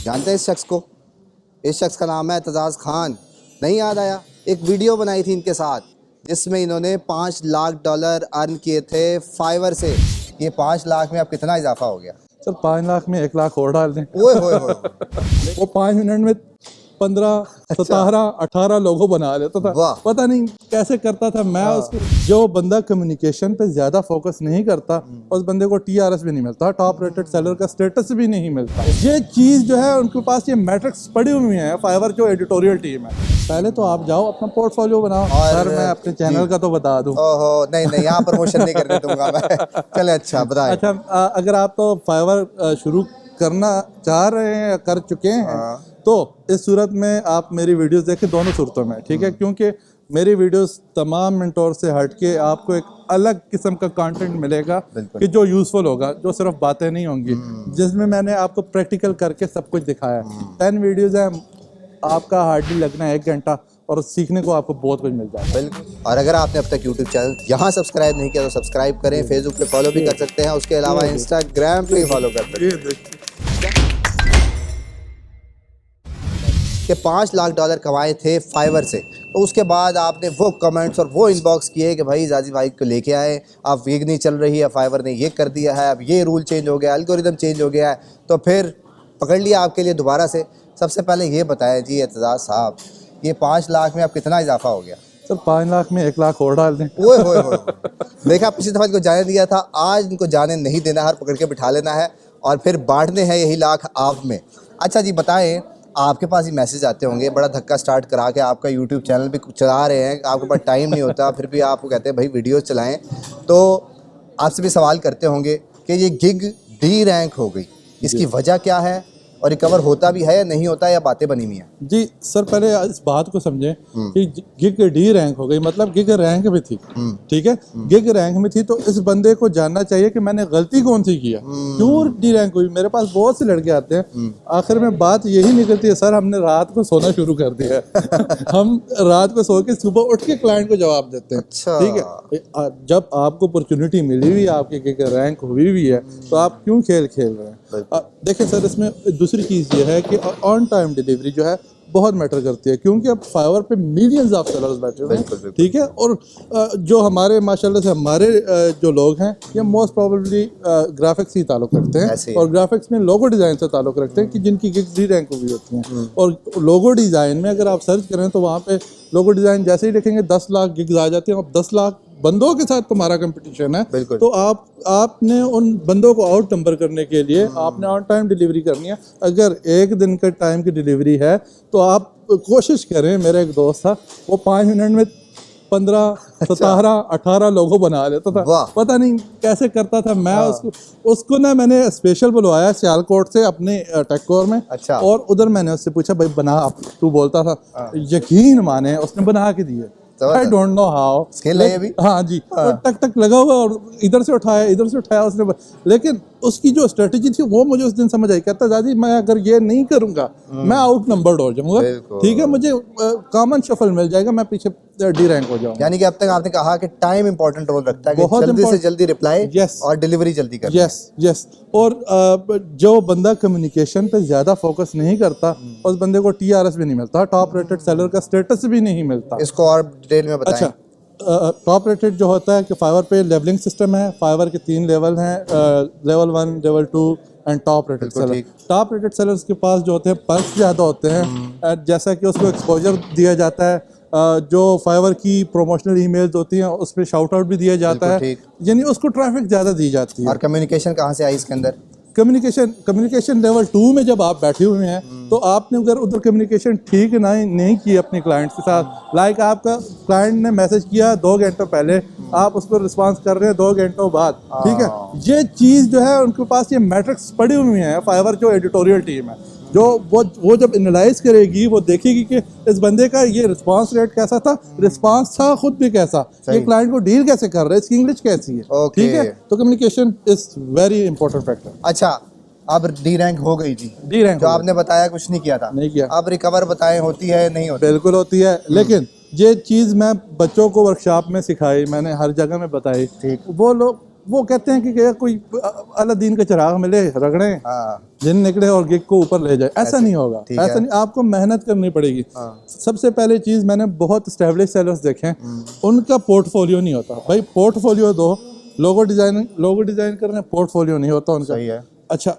जानते हैं इस शख्स को? इस शख्स का नाम है एतजाज़ खान। नहीं याद आया? एक वीडियो बनाई थी इनके साथ जिसमें इन्होंने $5 लाख अर्न किए थे फाइवर से। ये 5 लाख में अब कितना इजाफा हो गया? सर 5 लाख में 1 लाख और डाल दें। ओए होए होए। वो 5 मिनट में 15, 17, 18 लोगो बना लेता था। वाह। पता नहीं कैसे करता था मैं उसको। जो बंदा कम्युनिकेशन पे ज्यादा फोकस नहीं करता उस बंदे को TRS भी नहीं मिलता, टॉप रेटेड सेलर का स्टेटस भी नहीं मिलता। ये चीज जो है उनके पास ये मैट्रिक्स पड़ी हुई है। फाइवर जो एडिटोरियल टीम है, पहले तो आप जाओ अपना पोर्टफोलियो बनाओ। सर मैं अपने चैनल का तो बता दूं। ओहो नहीं यहाँ प्रमोशन नहीं करने दूंगा मैं। चले अच्छा बताएं। अच्छा अगर आप तो फाइवर शुरू करना चाह रहे हैं या कर चुके हैं तो इस सूरत में आप मेरी वीडियोस देखें दोनों सूरतों में, ठीक है? क्योंकि मेरी वीडियोस तमाम मेंटोर से हट के आपको एक अलग किस्म का कंटेंट मिलेगा कि जो यूजफुल होगा, जो सिर्फ बातें नहीं होंगी, जिसमें मैंने आपको प्रैक्टिकल करके सब कुछ दिखाया है। 10 वीडियोस हैं, आपका हार्डली लगना है 1 घंटा और सीखने को आपको बहुत कुछ मिल जाएगा। बिल्कुल। और अगर आपने अब तक यूट्यूब चैनल यहाँ सब्सक्राइब नहीं किया तो सब्सक्राइब करें। फेसबुक पे फॉलो भी कर सकते हैं, उसके अलावा इंस्टाग्राम पे फॉलो कर सकते हैं। कि $5 लाख कमाए थे फाइवर से, तो उसके बाद आपने वो कमेंट्स और वो इनबॉक्स किए कि भाई जाजी भाई को लेके आए, अब वीक नहीं चल रही है, फाइवर ने ये कर दिया है, अब ये रूल चेंज हो गया, एल्गोरिदम चेंज हो गया है, तो फिर पकड़ लिया आपके लिए दोबारा से। सबसे पहले ये बताएं जी एतजाज़ साहब, ये 5 लाख में अब कितना इजाफा हो गया? सर 5 लाख में 1 लाख और डाल दें। ओए होए होए। देखा, पिछली दफ़ा इनको जाने दिया था, आज इनको जाने नहीं देना, हर पकड़ के बिठा लेना है और फिर बांटने हैं यही लाख आप में। अच्छा जी बताएं, आपके पास ही मैसेज आते होंगे, बड़ा धक्का स्टार्ट करा के आपका यूट्यूब चैनल भी चला रहे हैं, आपके पास टाइम नहीं होता, फिर भी आपको कहते हैं भाई वीडियोस चलाएं, तो आपसे भी सवाल करते होंगे कि ये गिग डी रैंक हो गई, इसकी वजह क्या है और रिकवर होता भी है या नहीं होता, या बातें बनी हुई हैं? जी सर, पहले इस बात को समझें कि गिग डी रैंक हो गई, मतलब गिग रैंक में थी, ठीक है? गिग रैंक में थी तो इस बंदे को जानना चाहिए कि मैंने गलती कौन सी किया, क्यों डी रैंक हुई। मेरे पास बहुत से लड़के आते हैं, आखिर में बात यही निकलती है, सर हमने रात को सोना शुरू कर दिया है। हम रात को सो के सुबह उठ के क्लाइंट को जवाब देते हैं। अच्छा। ठीक है, जब आपको अपॉर्चुनिटी मिली हुई है, आपकी गिग रैंक हुई हुई है, तो आप क्यों खेल खेल रहे हैं? देखिए सर, इसमें दूसरी चीज़ ये है कि ऑन टाइम डिलीवरी जो है बहुत मैटर करती है, क्योंकि अब फाइवर पे मिलियंस ऑफ सेलर्स बैठे हुए हैं, ठीक है? और जो हमारे माशाल्लाह से हमारे जो लोग हैं ये मोस्ट प्रोबेबली ग्राफिक्स ही ताल्लुक़ रखते हैं, और ग्राफिक्स में लोगो डिज़ाइन से ताल्लुक़ रखते हैं कि जिनकी गिग्स डी रैंक हुई होती हैं। और लोगो डिज़ाइन में अगर आप सर्च करें तो वहाँ पे लोगो डिज़ाइन जैसे ही लिखेंगे 10 लाख गिग्स आ जाती हैं। अब 10 लाख बंदों के साथ तुम्हारा कंपटीशन है, तो आपने उन बंदों को आउट नंबर करने के लिए आपने ऑन टाइम डिलीवरी करनी है। अगर 1 दिन का टाइम की डिलीवरी है तो आप कोशिश करें। मेरा एक दोस्त था, वो 5 मिनट में 15, 17, 18 लोगो बना लेता था। पता नहीं कैसे करता था मैं। उसको ना मैंने स्पेशल बुलवाया सियालकोट से अपने टेककोर में। अच्छा। और उधर मैंने उससे पूछा भाई बना, तू बोलता था, यकीन माने उसने बना के दिए। I don't know how skill है ये भी। हाँ जी, तो टक टक लगा हुआ और इधर से उठाया उसने। लेकिन उसकी जो स्ट्रेटेजी थी वो मुझे उस दिन समझ आई। कहता दादी मैं अगर ये नहीं करूंगा मैं आउट नंबर्ड हो जाऊंगा, ठीक है? मुझे कॉमन शफल मिल जाएगा, मैं पीछे डी रैंक हो जाऊंगा। यानी कि अब तक आपने कहा कि टाइम इंपॉर्टेंट रोल रखता है, कि जल्दी से जल्दी रिप्लाई और डिलीवरी जल्दी करना। यस। और जो बंदा कम्युनिकेशन पे ज्यादा फोकस नहीं करता उस बंदे को TRS भी नहीं मिलता, टॉप रेटेड सेलर का स्टेटस भी नहीं मिलता। इसको और डिटेल में बताएं। अच्छा, टॉप रेटेड जो होता है कि फाइवर पे लेवलिंग सिस्टम है। फाइवर के 3 लेवल हैं, level 1, level 2 and top rated seller. Top rated sellers के पास जो होते हैं पर्क्स ज़्यादा होते हैं, जैसा कि उसको एक्सपोजर दिया जाता है, जो फाइवर की प्रोमोशनल ईमेल्स होती हैं उस पर शाउट आउट भी दिया जाता है, यानी उसको ट्रैफिक ज़्यादा दी जाती है। और कम्युनिकेशन कहाँ से आई इसके अंदर? कम्युनिकेशन लेवल 2 में जब आप बैठे हुए हैं तो आपने अगर उधर कम्युनिकेशन ठीक नहीं की अपने क्लाइंट के साथ, लाइक आपका क्लाइंट ने मैसेज किया 2 घंटों पहले, आप उस पर रिस्पॉन्स कर रहे हैं 2 घंटों बाद, ठीक है? ये चीज़ जो है उनके पास ये मैट्रिक्स पड़ी हुई हैं। फाइवर जो एडिटोरियल टीम है, जो वो जब एनालाइज करेगी वो देखेगी कि इस बंदे का ये रिस्पांस रेट कैसा था, रिस्पांस था खुद भी कैसा, ये क्लाइंट को डील कैसे कर रहे हैं, इसकी इंग्लिश कैसी है, ठीक है? तो communication is very important factor. अच्छा, अब डी रैंक हो गई जी। डी रैंक जो आपने बताया कुछ नहीं किया था, नहीं किया। अब रिकवर बताएं होती है नहीं होती? बिल्कुल होती है, लेकिन ये चीज़ मैं बच्चों को वर्कशॉप में सिखाई, मैंने हर जगह में बताई, वो लोग वो कहते हैं कि कोई अलादीन का चिराग मिले रगड़े हाँ जिन निकले और गिग को ऊपर ले जाए, ऐसा नहीं होगा। ऐसा नहीं, आपको मेहनत करनी पड़ेगी। सबसे पहले चीज़, मैंने बहुत स्टैब्लिश सेलर्स देखे हैं, उनका पोर्टफोलियो नहीं होता। भाई पोर्टफोलियो दो, लोगो डिज़ाइन करने पोर्टफोलियो नहीं होता उनका। सही है। अच्छा,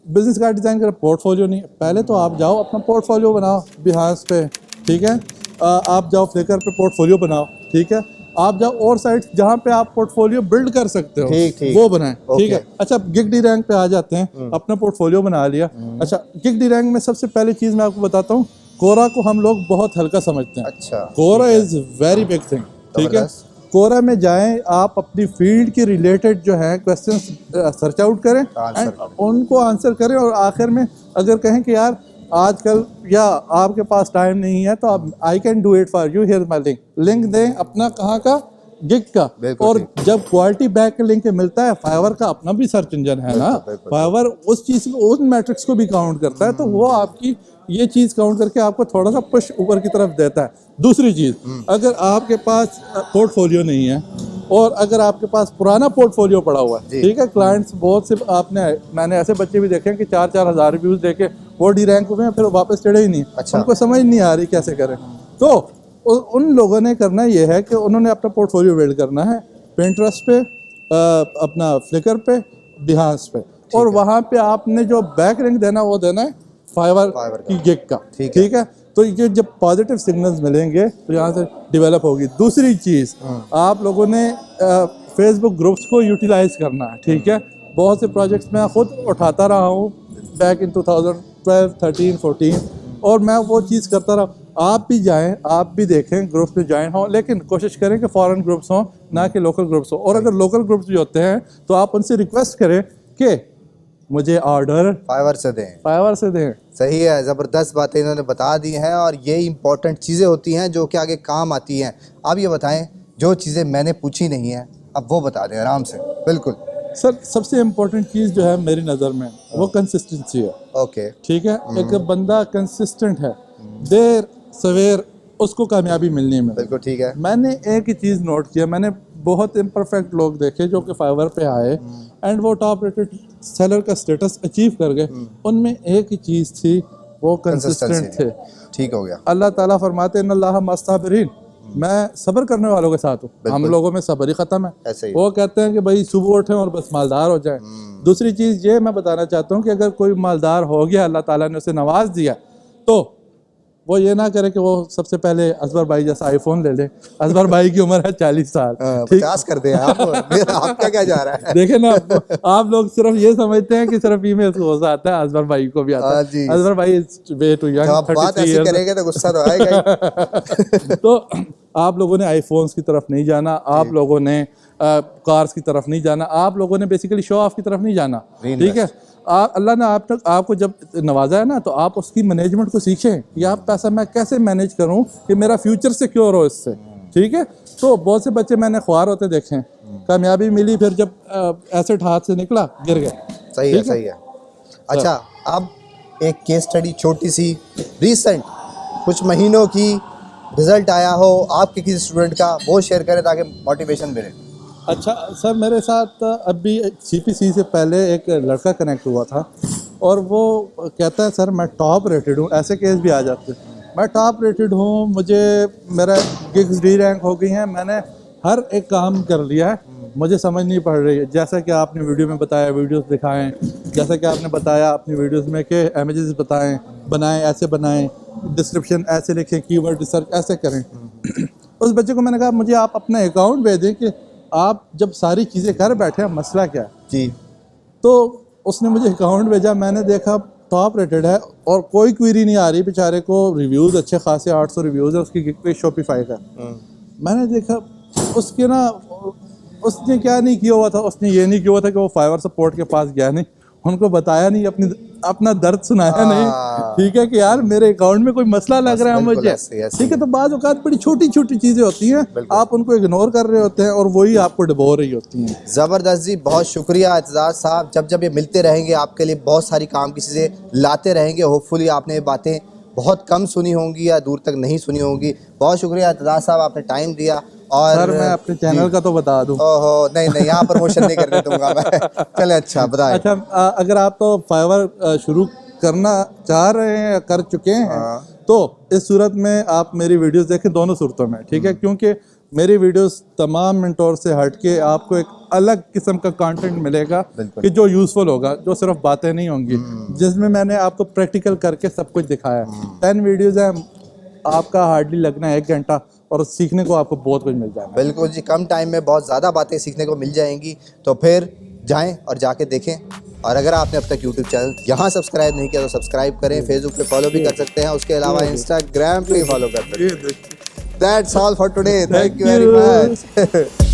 बिजनेस कार्ड डिज़ाइन कर पोर्टफोलियो नहीं। पहले तो आप जाओ अपना पोर्टफोलियो बनाओ बिहास पे, ठीक है। आप जाओ फ्लिकर पे पोर्टफोलियो बनाओ, ठीक है। आप जाओ और साइट्स जहाँ पे आप पोर्टफोलियो बिल्ड कर सकते हो, ठीक वो बनाएं, ठीक है। अच्छा, गिग डी रैंक पे आ जाते हैं, अपना पोर्टफोलियो बना लिया। अच्छा, गिग डी रैंक में सबसे पहली चीज़ मैं आपको बताता हूँ, कोरा को हम लोग बहुत हल्का समझते हैं। अच्छा, कोरा इज़ वेरी बिग थिंग, ठीक है। कोरा में जाएं, आप अपनी फील्ड के रिलेटेड जो है क्वेश्चंस सर्च आउट करें एंड उनको आंसर करें, और आखिर में अगर कहें कि यार आजकल या आपके पास टाइम नहीं है, तो आप I can do it for you, here my link दें अपना, कहाँ का, गिग का। और जब क्वालिटी बैक लिंक मिलता है, फाइवर का अपना भी सर्च इंजन है ना, फाइवर उस चीज़ को, उन मैट्रिक्स को भी काउंट करता है, तो वो आपकी ये चीज़ काउंट करके आपको थोड़ा सा पुश ऊपर की तरफ देता है। दूसरी चीज़, अगर आपके पास पोर्टफोलियो नहीं है और अगर आपके पास पुराना पोर्टफोलियो पड़ा हुआ है, ठीक है, क्लाइंट्स बहुत से मैंने ऐसे बच्चे भी देखे हैं कि 4-4 हज़ार रिव्यूज़ देके वो डी रैंक हुए हैं, फिर वापस चढ़े ही नहीं। अच्छा। उनको समझ नहीं आ रही कैसे करें। तो उन लोगों ने करना ये है कि उन्होंने अपना पोर्टफोलियो बिल्ड करना है Pinterest पे, अपना फ्लिकर पे, बिहास पे, और वहाँ पे आपने जो बैक लिंक देना वो देना है फाइवर की गिग का, ठीक है। तो ये जब पॉजिटिव सिग्नल्स मिलेंगे तो यहाँ से डेवलप होगी। दूसरी चीज़, आप लोगों ने फेसबुक ग्रुप्स को यूटिलाइज करना है, ठीक है। बहुत से प्रोजेक्ट्स मैं खुद उठाता रहा हूँ बैक इन 2012, 13, 14, और मैं वो चीज़ करता रहा। आप भी जाएं, आप भी देखें, ग्रुप्स में ज्वाइन हों, लेकिन कोशिश करें कि फॉरेन ग्रुप्स हों, ना कि लोकल ग्रुप्स हों। और अगर लोकल ग्रुप्स भी होते हैं तो आप उनसे रिक्वेस्ट करें कि मुझे ऑर्डर फाइवर से दें। सही है, ज़बरदस्त बातें इन्होंने बता दी हैं, और ये इंपॉर्टेंट चीज़ें होती हैं जो कि आगे काम आती हैं। आप ये बताएं, जो चीज़ें मैंने पूछी नहीं हैं अब वो बता दें आराम से। बिल्कुल सर, सबसे इम्पोर्टेंट चीज़ जो है मेरी नज़र में वो कंसिस्टेंसी है। ओके, ठीक है। एक बंदा कंसिस्टेंट है, देर सवेर उसको कामयाबी मिलनी है। बिल्कुल ठीक है। मैंने एक ही चीज़ नोट किया, मैंने बहुत इम्परफेक्ट लोग देखे जो कि फाइवर पे आए एंड वो टॉप रेटेड सेलर का स्टेटस अचीव कर गए। उनमें एक ही चीज़ थी, वो कंसिस्टेंट थे। ठीक हो गया। अल्लाह ताला फरमाते हैं अल्लाह मस्ताबिरीन, मैं सब्र करने वालों के साथ हूँ। हम लोगों में सब्र ही ख़त्म है। ऐसे ही। वो कहते हैं कि भाई सुबह उठें और बस मालदार हो जाएं। दूसरी चीज़ ये मैं बताना चाहता हूँ कि अगर कोई मालदार हो गया, अल्लाह ताला ने उसे नवाज दिया, तो वो ये ना करे कि वो सबसे पहले असगर भाई जैसा आईफोन ले ले। असगर भाई की उम्र है 40 साल, 50 कर दे आप। आपका क्या जा रहा है? देखे ना, आप लोग सिर्फ ये समझते हैं कि सिर्फ फीमेल को हो आता है, असगर भाई को भी आता है। असगर भाई वे टू यंग, आप बात ऐसी करेंगे तो गुस्सा तो आएगा ही। तो आप लोगों ने आईफोन्स की तरफ नहीं जाना, आप लोगों ने कार्स की तरफ नहीं जाना, आप लोगों ने बेसिकली शो ऑफ की तरफ नहीं जाना, ठीक है। अल्लाह ने आपको जब नवाजा है ना, तो आप उसकी मैनेजमेंट को सीखें कि आप पैसा मैं कैसे मैनेज करूं कि मेरा फ्यूचर सिक्योर हो इससे, ठीक है। तो बहुत से बच्चे मैंने ख्वार होते देखे हैं, कामयाबी मिली, फिर जब एसेट हाथ से निकला गिर गए। सही है, सही है। अच्छा, अब एक केस स्टडी छोटी सी, रिसेंट कुछ महीनों की, रिजल्ट आया हो आपके किसी स्टूडेंट का, वो शेयर करें ताकि मोटिवेशन मिले। अच्छा सर, मेरे साथ अभी CPC से पहले एक लड़का कनेक्ट हुआ था और वो कहता है सर मैं टॉप रेटेड हूँ। ऐसे केस भी आ जाते हैं, मैं टॉप रेटेड हूँ, मुझे मेरा गिग्स डी रैंक हो गई हैं, मैंने हर एक काम कर लिया है, मुझे समझ नहीं पड़ रही है। जैसा कि आपने वीडियो में बताया, वीडियोस दिखाएं, जैसा कि आपने बताया अपनी वीडियोस में कि इमेजेस बताएं, बनाएं, ऐसे बनाएं, डिस्क्रिप्शन ऐसे लिखें, कीवर्ड रिसर्च ऐसे करें। उस बच्चे को मैंने कहा मुझे आप अपना अकाउंट भेजें कि आप जब सारी चीज़ें कर बैठे हैं, मसला क्या है जी। तो उसने मुझे अकाउंट भेजा, मैंने देखा टॉप रेटेड है और कोई क्वेरी नहीं आ रही, बेचारे को रिव्यूज़ अच्छे खासे 800 रिव्यूज़ है उसकी गिग पे शॉपिफाई का। मैंने देखा उसके ना, उसने क्या नहीं किया हुआ था, उसने ये नहीं किया हुआ था कि वो फाइवर सपोर्ट के पास गया नहीं, उनको बताया नहीं, अपना दर्द सुनाया नहीं, ठीक है, कि यार मेरे अकाउंट में कोई मसला लग रहा है मुझे, ठीक है। तो बाज़ औक़ात बड़ी छोटी छोटी चीज़ें होती हैं, आप उनको इग्नोर कर रहे होते हैं और वही आपको डुबो रही होती हैं। ज़बरदस्त जी, बहुत शुक्रिया एतजाज़ साहब। जब ये मिलते रहेंगे आपके लिए बहुत सारी काम की चीज़ें लाते रहेंगे। होपफुली आपने ये बातें बहुत कम सुनी होंगी या दूर तक नहीं सुनी होंगी। बहुत शुक्रिया एतजाज़ साहब, आपने टाइम दिया और सर मैं अपने चैनल का तो बता दूं। ओहो नहीं नहीं, यहाँ प्रमोशन नहीं करने दूंगा मैं। चले अच्छा बताएं। अच्छा अगर आप तो फाइवर शुरू करना चाह रहे हैं या कर चुके हैं तो इस सूरत में आप मेरी वीडियोस देखें दोनों सूरतों में, ठीक है, क्योंकि मेरी वीडियोस तमाम मेंटोर से हट के आपको एक अलग किस्म का कंटेंट मिलेगा कि जो यूज़फुल होगा, जो सिर्फ बातें नहीं होंगी, जिसमें मैंने आपको प्रैक्टिकल करके सब कुछ दिखाया है। 10 वीडियोज़ हैं, आपका हार्डली लगना है 1 घंटा और सीखने को आपको बहुत कुछ मिल जाएगा। बिल्कुल जी, कम टाइम में बहुत ज़्यादा बातें सीखने को मिल जाएंगी। तो फिर जाएं और जाके देखें। और अगर आपने अब तक यूट्यूब चैनल यहाँ सब्सक्राइब नहीं किया तो सब्सक्राइब करें। फेसबुक पे फॉलो भी कर सकते हैं, उसके अलावा इंस्टाग्राम पे फॉलो कर सकते हैं। That's all for today. Thank you very much.